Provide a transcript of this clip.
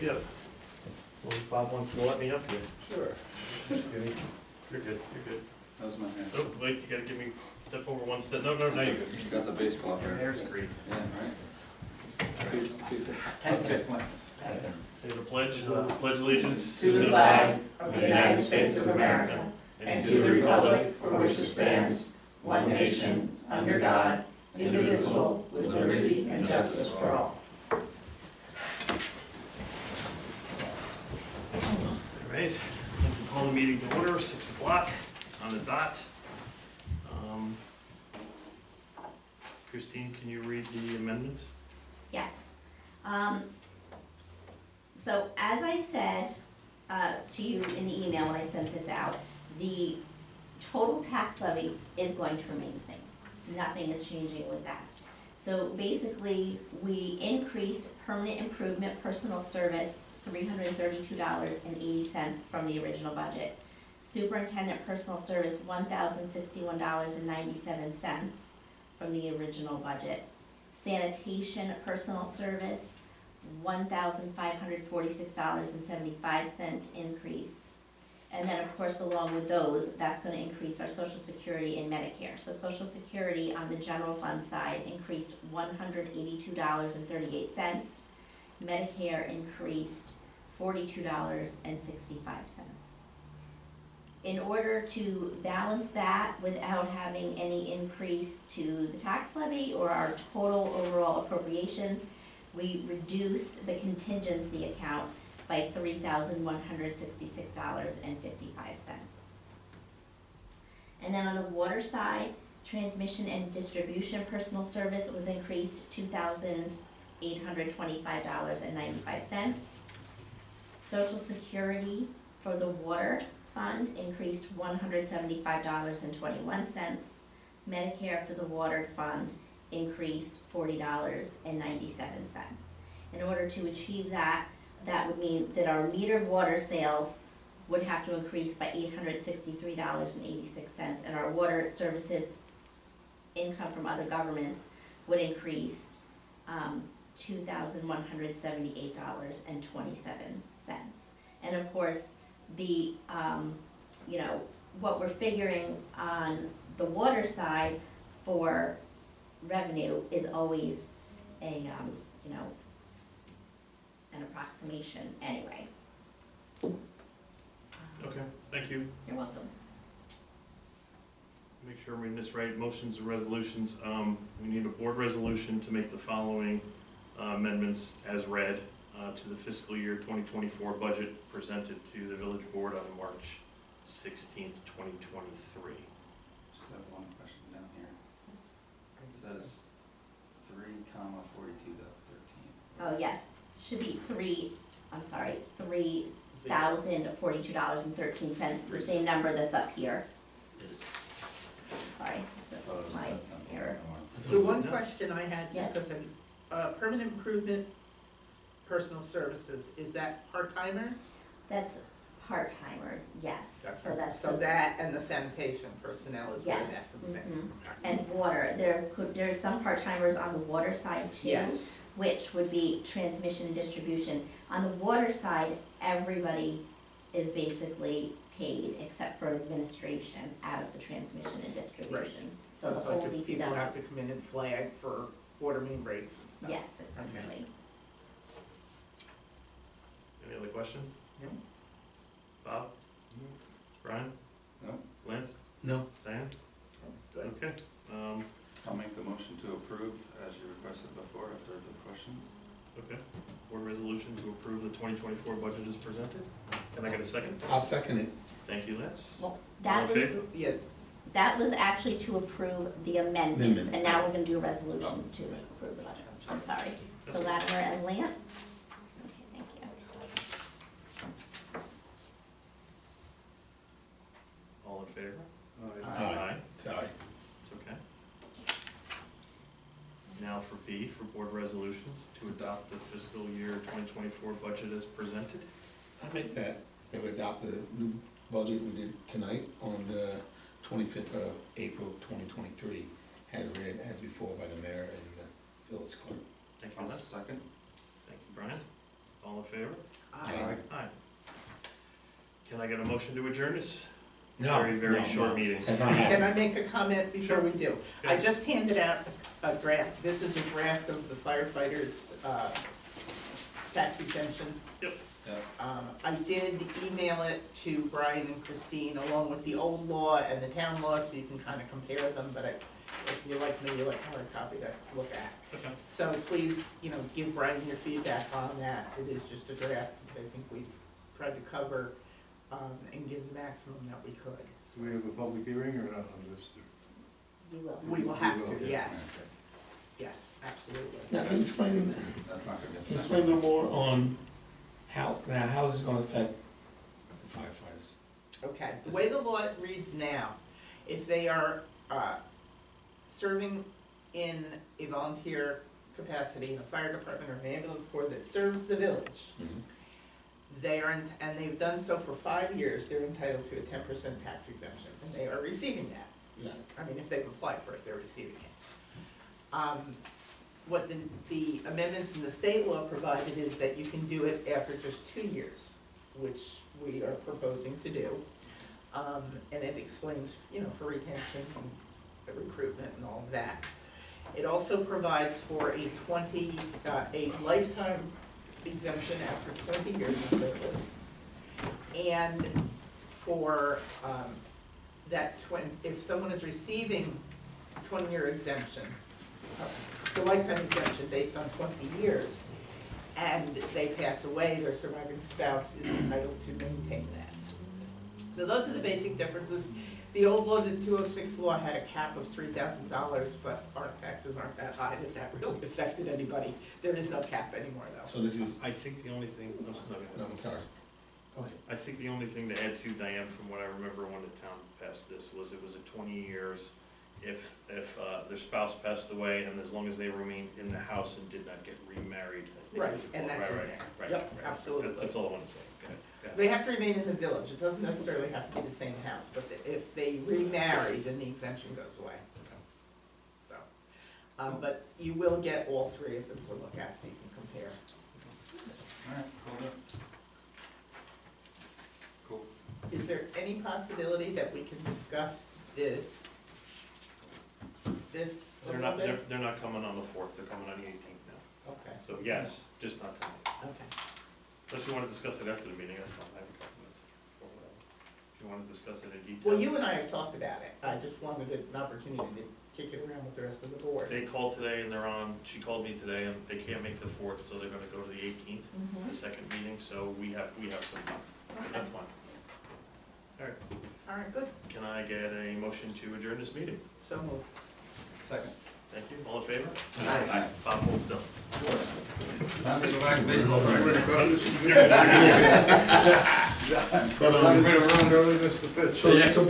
Yeah. Well, Bob wants to let me up here. Sure. You're good, you're good. How's my hair? Oh, wait, you gotta give me, step over one step, no, you're good. You got the baseball Your hair. hair's great. Yeah, right? Okay. Say the pledge, pledge allegiance. To the flag of the United States of America and to the republic for which it stands, one nation, under God, indivisible, with liberty and justice for all. All right, I'd like to call the meeting to order, 6 o'clock on the dot. Christine, can you read the amendments? Yes. So as I said to you in the email when I sent this out, the total tax levy is going to remain the same. Nothing is changing with that. So basically, we increased permanent improvement personal service $332.80 from the original budget. Superintendent personal service $1,061.97 from the original budget. Sanitation personal service $1,546.75 increase. And then of course along with those, that's gonna increase our Social Security and Medicare. So Social Security on the general fund side increased $182.38. Medicare increased $42.65. In order to balance that without having any increase to the tax levy or our total overall appropriations, we reduced the contingency account by $3,166.55. And then on the water side, transmission and distribution personal service was increased $2,825.95. Social Security for the water fund increased $175.21. Medicare for the water fund increased $40.97. In order to achieve that, that would mean that our metered water sales would have to increase by $863.86, and our water services income from other governments would increase $2,178.27. And of course, the what we're figuring on the water side for revenue is always a an approximation anyway. Okay, thank you. You're welcome. Make sure I'm reading this right, motions and resolutions. We need a board resolution to make the following amendments as read to the fiscal year 2024 budget presented to the village board on March 16th, 2023. Just have one question down here. It says 3,42.13. Oh, yes, should be $3,042.13, the same number that's up here. Sorry, it's my error. The one question I had, Yes. just because permanent improvement personal services, is that part-timers? That's part-timers, yes. So that's So that and the sanitation personnel is where Yes. that's the same. And water, there's some part-timers on the water side too. Yes. Which would be transmission and distribution. On the water side, everybody is basically paid except for administration out of the transmission and distribution. So the it's whole like if people DPW. have to come in and flag for water main breaks and stuff. Yes, it's Okay. really, Any other questions? No. Bob? Brian? No? Lance? No. Diane? Good. Okay. I'll make the motion to approve as you requested before if there are questions. Okay. Board resolution to approve the 2024 budget is presented. Can I get a second? I'll second it. Thank you, Lance. well, All that in was, favor? Yeah, that was actually to approve the amendments, Amendment. and now we're gonna do a resolution to approve the budget. I'm sorry. So Latimer and Lance? Okay, thank you. All in favor? Aye. Sorry. It's okay. Now for B, for board resolutions, to adopt the fiscal year 2024 budget as presented. I make that we adopt the new budget we did tonight on the 25th of April 2023, as read as before by the mayor and the village clerk. Thank you, I'll Lance. second. Thank you, Brian. All in in favor? Aye. Aye. Can I get a motion to adjourn this? No, Very, very no, short no. meeting. That's not Can happening. I make a comment before we do? I Yeah. just handed out a draft, this is a draft of the firefighters' tax exemption. Yep. I did email it to Brian and Christine along with the old law and the town law, so you can kind of compare them, but if you like me, you like hard copy to look at. Okay. So please, give Brian your feedback on that, it is just a draft, I think we've tried to cover, and give the maximum that we could. Do we have a public hearing or not on this? You will. We will have to, Okay. yes, yes, absolutely. Now, can you explain, That's not gonna can you get. explain a little more on how is this gonna affect the firefighters? Okay, the way the law reads now, if they are, serving in a volunteer capacity in a fire department or an ambulance corps that serves the village, they are, and they've done so for 5 years, they're entitled to a 10% tax exemption, and they are receiving that. Yeah, I mean, if they've applied for it, they're receiving it. What the amendments in the state law provided is that you can do it after just 2 years, which we are proposing to do. And it explains, for retention and recruitment and all of that. It also provides for a lifetime exemption after 20 years of service. And for, if someone is receiving 20-year exemption, the lifetime exemption based on 20 years, and they pass away, their surviving spouse is entitled to maintain that. So those are the basic differences. The old law, the 206 law, had a cap of $3,000, but our taxes aren't that high that that really affected anybody. There is no cap anymore, though. so this is, I think the only thing, I'm sorry. no, I'm sorry, go ahead. I think the only thing to add to, Diane, from what I remember when the town passed this, was it was a 20 years. If their spouse passed away, and as long as they remained in the house and did not get remarried, I think Right, it was and that's in right, there. right, Yep, right. absolutely. That's all I want to say, go ahead. Yeah. They have to remain in the village. It doesn't necessarily have to be the same house, but if they remarry, then the exemption goes away. So, but you will get all three of them to look at so you can compare. Alright, hold up. Cool. Is there any possibility that we can discuss this a They're little not, bit? they're not coming on the 4th, they're coming on the 18th now. Okay, So yes, just not tonight. okay. Unless you want to discuss it after the meeting, that's fine, I have a couple minutes. Or whatever. If you want to discuss it in detail. Well, you and I have talked about it. I just wanted an opportunity to kick it around with the rest of the board. They called today and they're on, she called me today and they can't make the 4th, so they're gonna go to the 18th, the second meeting, so we have some time, so that's fine. All right, All right, good. can I get a motion to adjourn this meeting? So moved. Second. Thank you, all in favor? Aye. Bob, hold still. Time to go back to baseball practice. But, I'm gonna run early, miss the pitch. so